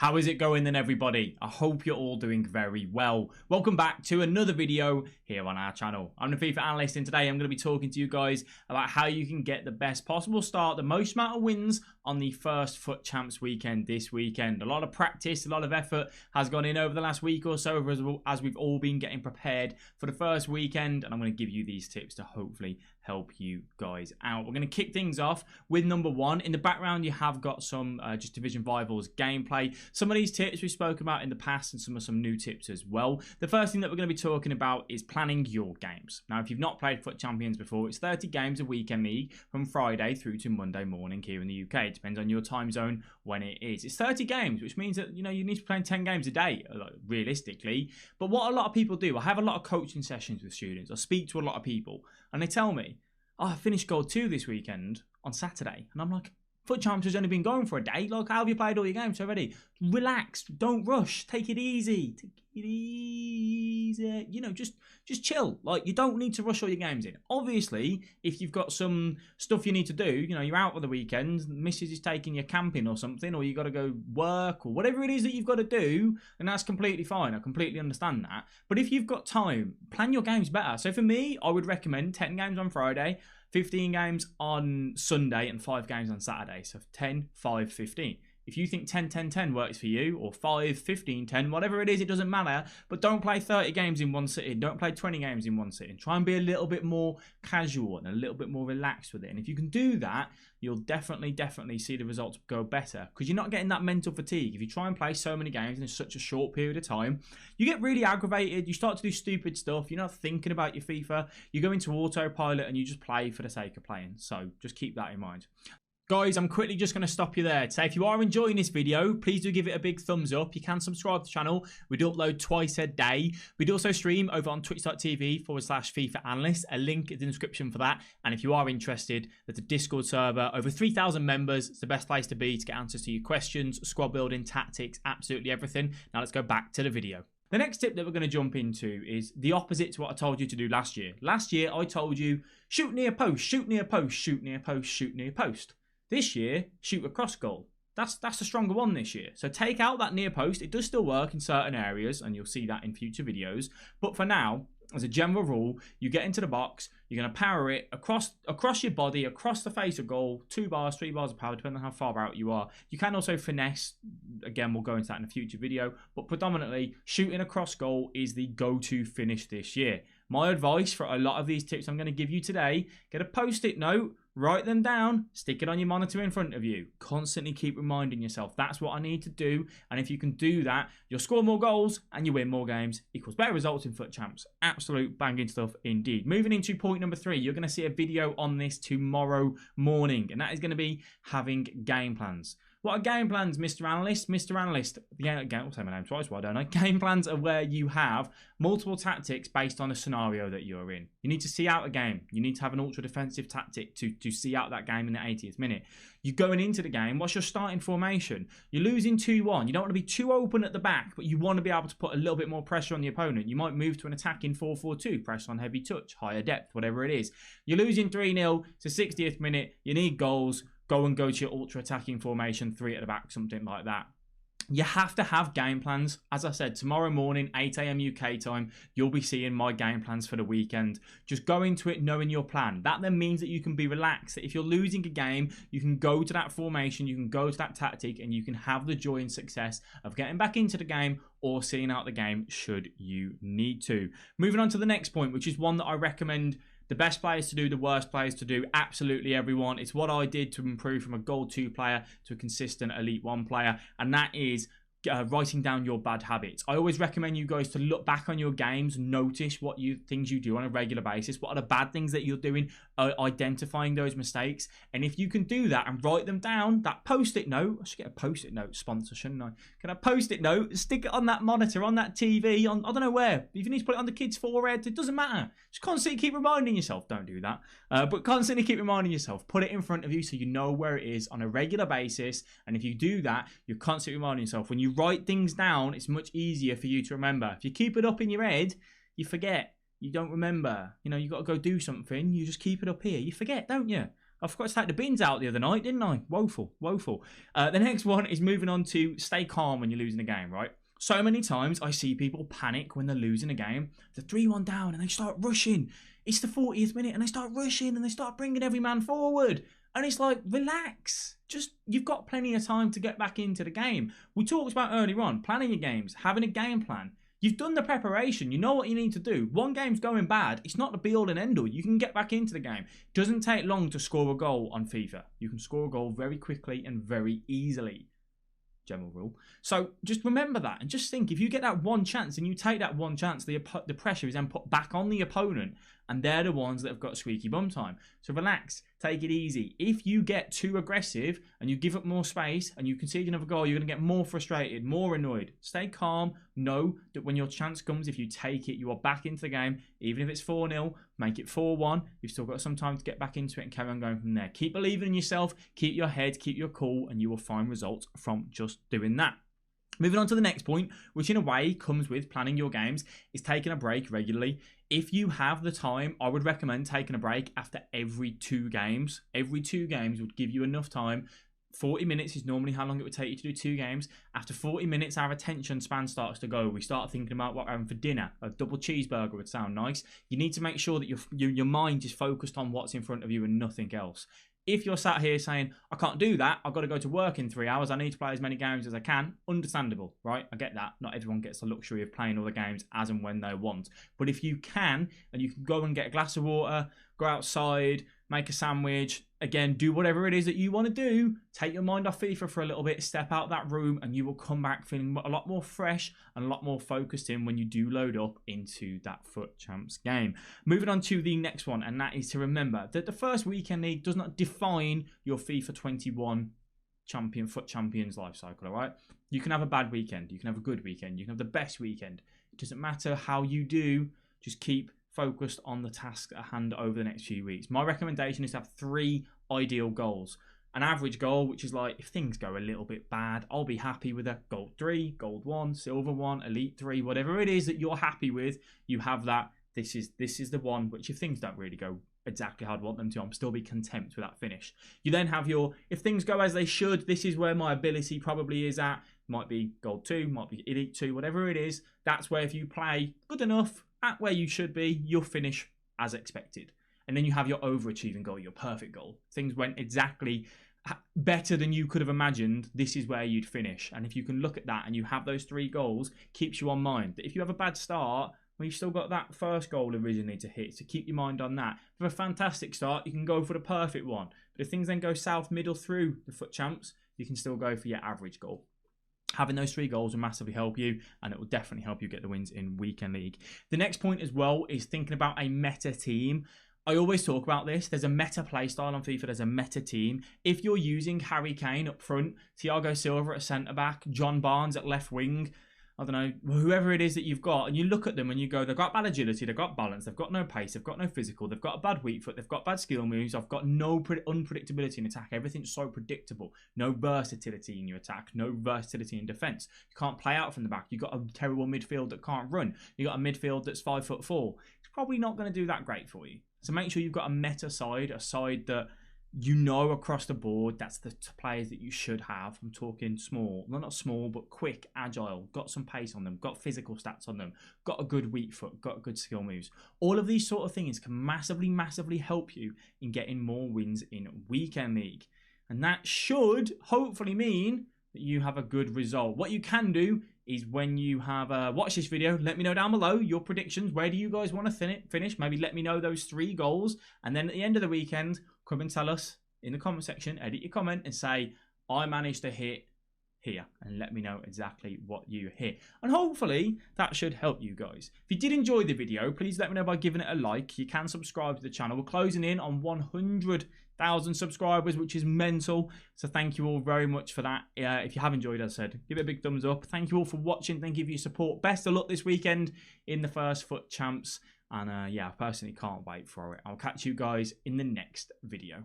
How is it going then, everybody? I hope you're all doing very well. Welcome back to another video here on our channel. I'm the FIFA analyst, and today I'm going to be talking to you guys about how you can get the best possible start, the most amount of wins on the first FUT Champs weekend this weekend. A lot of practice, a lot of effort has gone in over the last week or so as we've all been getting prepared for the first weekend, and I'm going to give you these tips to hopefully help you guys out. We're going to kick things off with number one. In the background, you have got some just Division Rivals gameplay. Some of these tips we've spoken about in the past and some new tips as well. The first thing that we're going to be talking about is planning your games. Now, if you've not played FUT Champions before, it's 30 games a weekend league from Friday through to Monday morning here in the UK. It depends on your time zone when it is. It's 30 games, which means that, you know, you need to be playing 10 games a day, realistically. But what a lot of people do, I have a lot of coaching sessions with students. I speak to a lot of people and they tell me, oh, I finished Gold 2 this weekend on Saturday. And I'm like, FUT Champs has only been going for a day. Like, how have you played all your games already? Relax. Don't rush. Take it easy. Take it easy. You know, just chill. Like, you don't need to rush all your games in. Obviously, if you've got some stuff you need to do, you know, you're out for the weekend, missus is taking you camping or something, or you got to go work or whatever it is that you've got to do, and that's completely fine. I completely understand that. But if you've got time, plan your games better. So for me, I would recommend 10 games on Friday, 15 games on Sunday, and 5 games on Saturday. So 10, 5, 15. If you think 10, 10, 10 works for you, or 5, 15, 10, whatever it is, it doesn't matter. But don't play 30 games in one sitting. Don't play 20 games in one sitting. Try and be a little bit more casual and a little bit more relaxed with it. And if you can do that, you'll definitely see the results go better, because you're not getting that mental fatigue. If you try and play so many games in such a short period of time, you get really aggravated. You start to do stupid stuff. You're not thinking about your FIFA. You go into autopilot and you just play for the sake of playing. So just keep that in mind. Guys, I'm quickly just going to stop you there to say, if you are enjoying this video, please do give it a big thumbs up. You can subscribe to the channel. We do upload twice a day. We do also stream over on twitch.tv/FIFA analyst. A link in the description for that. And if you are interested, there's a Discord server, over 3,000 members. It's the best place to be to get answers to your questions, squad building, tactics, absolutely everything. Now let's go back to the video. The next tip that we're going to jump into is the opposite to what I told you to do last year. Last year, I told you, shoot near post, shoot near post, shoot near post, shoot near post. This year, shoot across goal. That's a stronger one this year. So take out that near post. It does still work in certain areas, and you'll see that in future videos. But for now, as a general rule, you get into the box, you're going to power it across your body, across the face of goal, 2 bars, 3 bars of power, depending on how far out you are. You can also finesse. Again, we'll go into that in a future video. But predominantly, shooting across goal is the go-to finish this year. My advice for a lot of these tips I'm going to give you today, get a post-it note, write them down, stick it on your monitor in front of you. Constantly keep reminding yourself, that's what I need to do. And if you can do that, you'll score more goals and you win more games, equals better results in FUT Champs. Absolute banging stuff indeed. Moving into point number 3, you're going to see a video on this tomorrow morning, and that is going to be having game plans. What are game plans, Mr. Analyst? Mr. Analyst, I'll say my name twice, why don't I? Game plans are where you have multiple tactics based on a scenario that you're in. You need to see out a game. You need to have an ultra defensive tactic to see out that game in the 80th minute. You're going into the game, what's your starting formation? You're losing 2-1. You don't want to be too open at the back, but you want to be able to put a little bit more pressure on the opponent. You might move to an attacking 4-4-2, press on heavy touch, higher depth, whatever it is. You're losing 3-0, it's the 60th minute, you need goals. Go to your ultra attacking formation, 3 at the back, something like that. You have to have game plans. As I said, tomorrow morning, 8 AM UK time, you'll be seeing my game plans for the weekend. Just go into it knowing your plan. That then means that you can be relaxed. That if you're losing a game, you can go to that formation, you can go to that tactic, and you can have the joy and success of getting back into the game or seeing out the game should you need to. Moving on to the next point, which is one that I recommend the best players to do, the worst players to do, absolutely everyone. It's what I did to improve from a Gold 2 player to a consistent Elite 1 player, and that is writing down your bad habits. I always recommend you guys to look back on your games, notice what things you do on a regular basis, what are the bad things that you're doing, identifying those mistakes, and if you can do that and write them down, that post-it note, I should get a post-it note sponsor, shouldn't I? Can I post-it note, stick it on that monitor, on that TV, on I don't know where, if you need to put it on the kid's forehead, it doesn't matter. Just constantly keep reminding yourself, don't do that, but constantly keep reminding yourself, put it in front of you so you know where it is on a regular basis, and if you do that, you're constantly reminding yourself. When you write things down, it's much easier for you to remember. If you keep it up in your head, you forget. You don't remember. You know, you got to go do something. You just keep it up here. You forget, don't you? I forgot to take the bins out the other night, didn't I? Woeful, woeful. The next one is moving on to stay calm when you're losing a game, right? So many times I see people panic when they're losing a game. They're 3-1 down and they start rushing. It's the 40th minute and they start rushing and they start bringing every man forward. And it's like, relax. Just, you've got plenty of time to get back into the game. We talked about earlier on, planning your games, having a game plan. You've done the preparation. You know what you need to do. One game's going bad. It's not the be-all and end-all. You can get back into the game. It doesn't take long to score a goal on FIFA. You can score a goal very quickly and very easily. General rule. So just remember that and just think, if you get that one chance and you take that one chance, the pressure is then put back on the opponent, and they're the ones that have got squeaky bum time. So relax, take it easy. If you get too aggressive and you give up more space and you concede another goal, you're going to get more frustrated, more annoyed. Stay calm. Know that when your chance comes, if you take it, you are back into the game. Even if it's 4-0, make it 4-1. You've still got some time to get back into it and carry on going from there. Keep believing in yourself, keep your head, keep your cool, and you will find results from just doing that. Moving on to the next point, which in a way comes with planning your games, is taking a break regularly. If you have the time, I would recommend taking a break after every 2 games. Every 2 games would give you enough time. 40 minutes is normally how long it would take you to do 2 games. After 40 minutes, our attention span starts to go. We start thinking about what we're having for dinner. A double cheeseburger would sound nice. You need to make sure that your mind is focused on what's in front of you and nothing else. If you're sat here saying, I can't do that, I've got to go to work in 3 hours, I need to play as many games as I can, understandable, right? I get that. Not everyone gets the luxury of playing all the games as and when they want. But if you can, and you can go and get a glass of water, go outside, make a sandwich, again, do whatever it is that you want to do, take your mind off FIFA for a little bit, step out that room, and you will come back feeling a lot more fresh and a lot more focused in when you do load up into that FUT Champs game. Moving on to the next one, and that is to remember that the first weekend league does not define your FIFA 21 FUT Champions life cycle, all right? You can have a bad weekend, you can have a good weekend, you can have the best weekend. It doesn't matter how you do, just keep focused on the task at hand over the next few weeks. My recommendation is to have 3 ideal goals. An average goal, which is like, if things go a little bit bad, I'll be happy with a gold 3, gold 1, silver 1, elite 3, whatever it is that you're happy with, you have that. This is the one which, if things don't really go exactly how I'd want them to, I'm still be content with that finish. You then have your, if things go as they should, this is where my ability probably is at. Might be gold 2, might be elite 2, whatever it is. That's where if you play good enough at where you should be, you'll finish as expected. And then you have your overachieving goal, your perfect goal. Things went exactly better than you could have imagined. This is where you'd finish. And if you can look at that and you have those 3 goals, keeps you on mind. If you have a bad start, well, you've still got that first goal originally to hit. So keep your mind on that. For a fantastic start, you can go for the perfect one. But if things then go south, middle through the FUT Champs, you can still go for your average goal. Having those 3 goals will massively help you, and it will definitely help you get the wins in weekend league. The next point as well is thinking about a meta team. I always talk about this. There's a meta play style on FIFA. There's a meta team. If you're using Harry Kane up front, Thiago Silva at centre-back, John Barnes at left wing, I don't know, whoever it is that you've got, and you look at them and you go, they've got bad agility, they've got balance, they've got no pace, they've got no physical, they've got a bad weak foot, they've got bad skill moves, I've got no unpredictability in attack, everything's so predictable, no versatility in your attack, no versatility in defence. You can't play out from the back, you've got a terrible midfield that can't run, you've got a midfield that's 5'4". It's probably not going to do that great for you. So make sure you've got a meta side, a side that you know across the board, that's the players that you should have. I'm talking small, not small, but quick, agile, got some pace on them, got physical stats on them, got a good weak foot, got good skill moves. All of these sort of things can massively help you in getting more wins in weekend league. And that should hopefully mean that you have a good result. What you can do is when you have watched this video, let me know down below your predictions. Where do you guys want to finish? Maybe let me know those 3 goals. And then at the end of the weekend, come and tell us in the comment section, edit your comment and say, I managed to hit here, and let me know exactly what you hit. And hopefully that should help you guys. If you did enjoy the video, please let me know by giving it a like. You can subscribe to the channel. We're closing in on 100,000 subscribers, which is mental. So thank you all very much for that. If you have enjoyed, as I said, give it a big thumbs up. Thank you all for watching. Thank you for your support. Best of luck this weekend in the first FUT Champs. And yeah, I personally can't wait for it. I'll catch you guys in the next video.